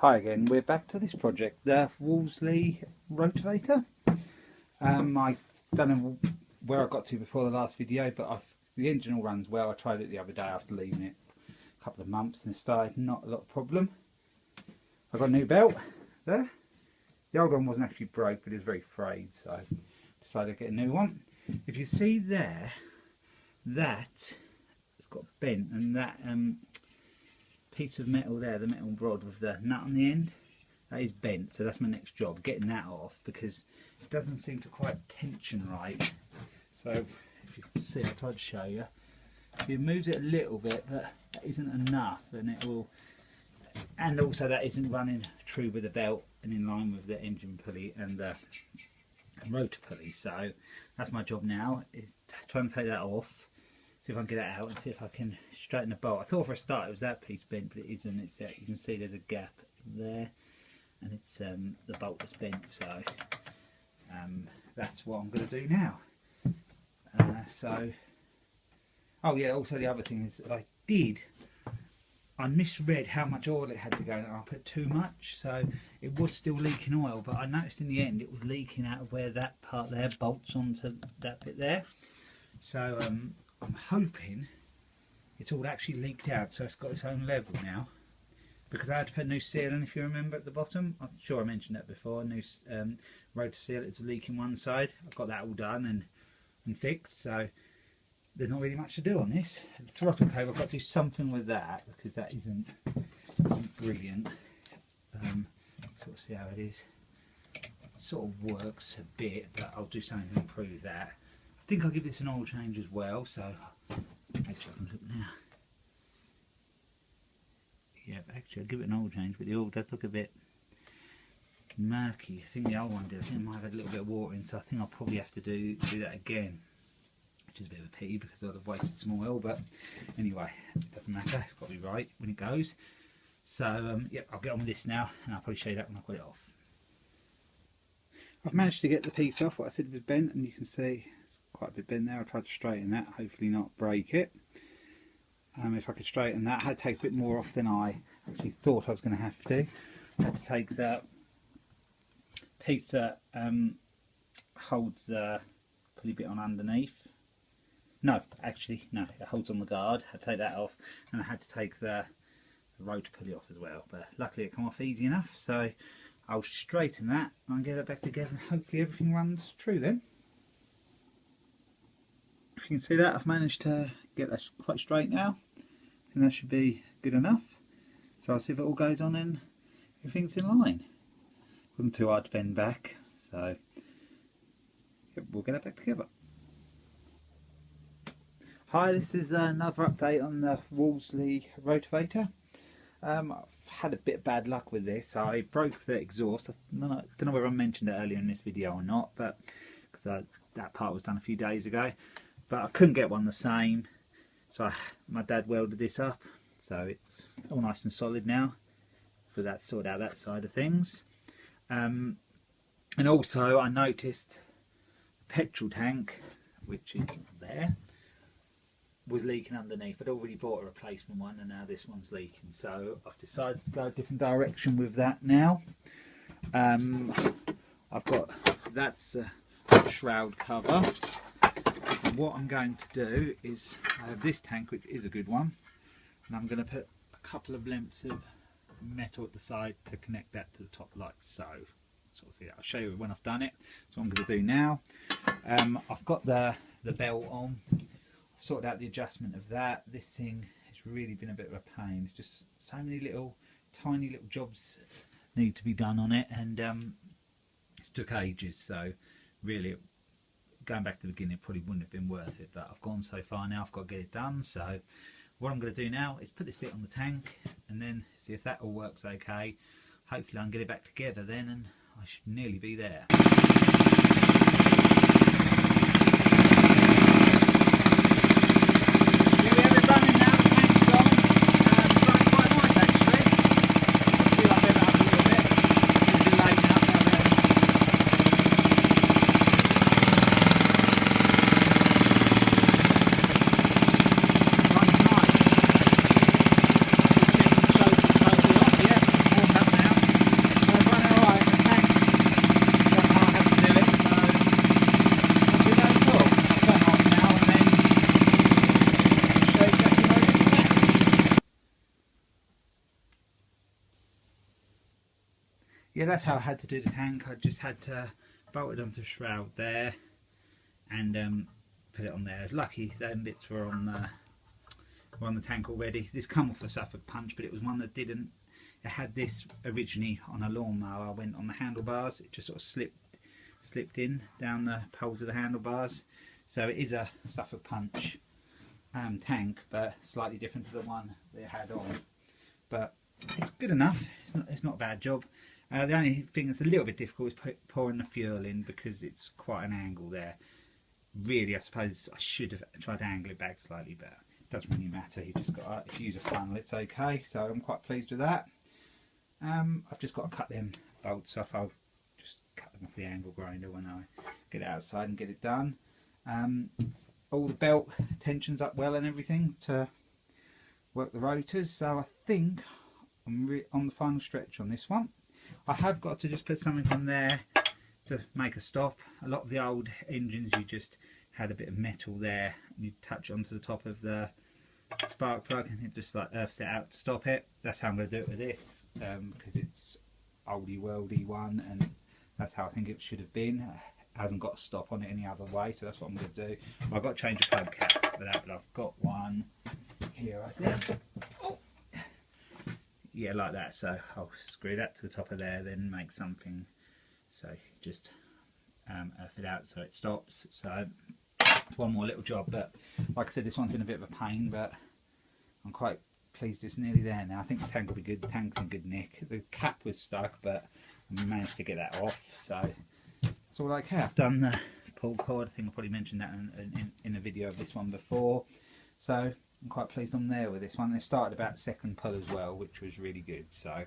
Hi again, we're back to this project, the Wolseley rotovator. I don't know where I got to before the last video, but the engine all runs well. I tried it the other day after leaving it a couple of months and it started, not a lot of problem. I got a new belt there. The old one wasn't actually broke, but it was very frayed, so I decided to get a new one. If you see there, that it's got bent, and that piece of metal there, the metal rod with the nut on the end, that is bent, so that's my next job, getting that off, because it doesn't seem to quite tension right. So if you can see, I'll try to show you. It moves it a little bit, but that isn't enough, and it will, and also that isn't running true with the belt and in line with the engine pulley and the rotor pulley. So that's my job now, is trying to take that off, see if I can get it out and see if I can straighten the bolt. I thought for a start it was that piece bent, but it isn't. It's you can see there's a gap there, and it's the bolt that's bent. So that's what I'm going to do now. Oh yeah, also the other thing is I misread how much oil it had to go in. I put too much, so it was still leaking oil, but I noticed in the end it was leaking out of where that part there bolts onto that bit there. So I'm hoping it's all actually leaked out, so it's got its own level now, because I had to put a new seal in, if you remember, at the bottom. I'm sure I mentioned that before. A new rotor seal, it's leaking one side. I've got that all done and fixed, so there's not really much to do on this. The throttle cable, I've got to do something with that, because that isn't brilliant. Sort of see how it is. It sort of works a bit, but I'll do something to improve that. I think I'll give this an oil change as well, so actually I can look now. Yeah, actually I'll give it an oil change, but the oil does look a bit murky. I think the old one did. I think it might have had a little bit of water in, so I think I'll probably have to do that again, which is a bit of a pity because I'd have wasted some oil, but anyway, it doesn't matter, it's got to be right when it goes. So yep, I'll get on with this now, and I'll probably show you that when I've got it off. I've managed to get the piece off, what I said was bent, and you can see it's quite a bit bent there. I tried to straighten that, hopefully not break it. If I could straighten that, I had to take a bit more off than I actually thought I was going to have to. I had to take the piece that holds the pulley bit on underneath. No, actually, no, it holds on the guard. I had to take that off, and I had to take the rotor pulley off as well. But luckily it came off easy enough, so I'll straighten that and get it back together, and hopefully everything runs true then. If you can see that, I've managed to get that quite straight now, and that should be good enough. So I'll see if it all goes on and everything's in line. It wasn't too hard to bend back, so yep, we'll get it back together. Hi, this is another update on the Wolseley rotovator. I've had a bit of bad luck with this. I broke the exhaust. I don't know whether I mentioned it earlier in this video or not, but because that part was done a few days ago. But I couldn't get one the same, so my dad welded this up, so it's all nice and solid now. So that's sorted out that side of things. And also I noticed the petrol tank, which is there, was leaking underneath. I'd already bought a replacement one, and now this one's leaking, so I've decided to go a different direction with that now. I've got, that's a shroud cover. And what I'm going to do is, I have this tank, which is a good one, and I'm going to put a couple of lengths of metal at the side to connect that to the top, like so. So I'll show you when I've done it. That's what I'm going to do now. I've got the belt on. Sorted out the adjustment of that. This thing has really been a bit of a pain. It's just so many little tiny little jobs need to be done on it, and it took ages, so really going back to the beginning, it probably wouldn't have been worth it, but I've gone so far now, I've got to get it done. So what I'm going to do now is put this bit on the tank and then see if that all works okay. Hopefully I can get it back together then, and I should nearly be there. Now yeah, that's how I had to do the tank. I just had to bolt it onto the shroud there and put it on there. Lucky them bits were on the tank already. This come off a Suffolk punch, but it was one that didn't. It had this originally on a lawnmower. I went on the handlebars. It just sort of slipped in down the poles of the handlebars. So it is a Suffolk punch tank, but slightly different to the one they had on. But it's good enough. It's not a bad job. The only thing that's a little bit difficult is pouring the fuel in, because it's quite an angle there. Really, I suppose I should have tried to angle it back slightly, but it doesn't really matter. You just got if you use a funnel, it's okay. So I'm quite pleased with that. I've just got to cut them bolts off. I'll just cut them off the angle grinder when I get it outside and get it done. All the belt tensions up well and everything to work the rotors. So I think I'm on the final stretch on this one. I have got to just put something on there to make a stop. A lot of the old engines, you just had a bit of metal there, and you touch onto the top of the spark plug and it just like earths it out to stop it. That's how I'm going to do it with this, because it's oldie worldy one, and that's how I think it should have been. It hasn't got a stop on it any other way, so that's what I'm going to do. Well, I've got to change the plug cap for that, but I've got one here, I think. Oh. Yeah, like that. So I'll screw that to the top of there, then make something. So just earth it out so it stops. So it's one more little job, but like I said, this one's been a bit of a pain, but I'm quite pleased it's nearly there now. I think the tank will be good. The tank's in good nick. The cap was stuck, but I managed to get that off. So it's all okay. I've done the pull cord. I think I probably mentioned that in a video of this one before. So I'm quite pleased I'm there with this one. They started about second pull as well, which was really good. So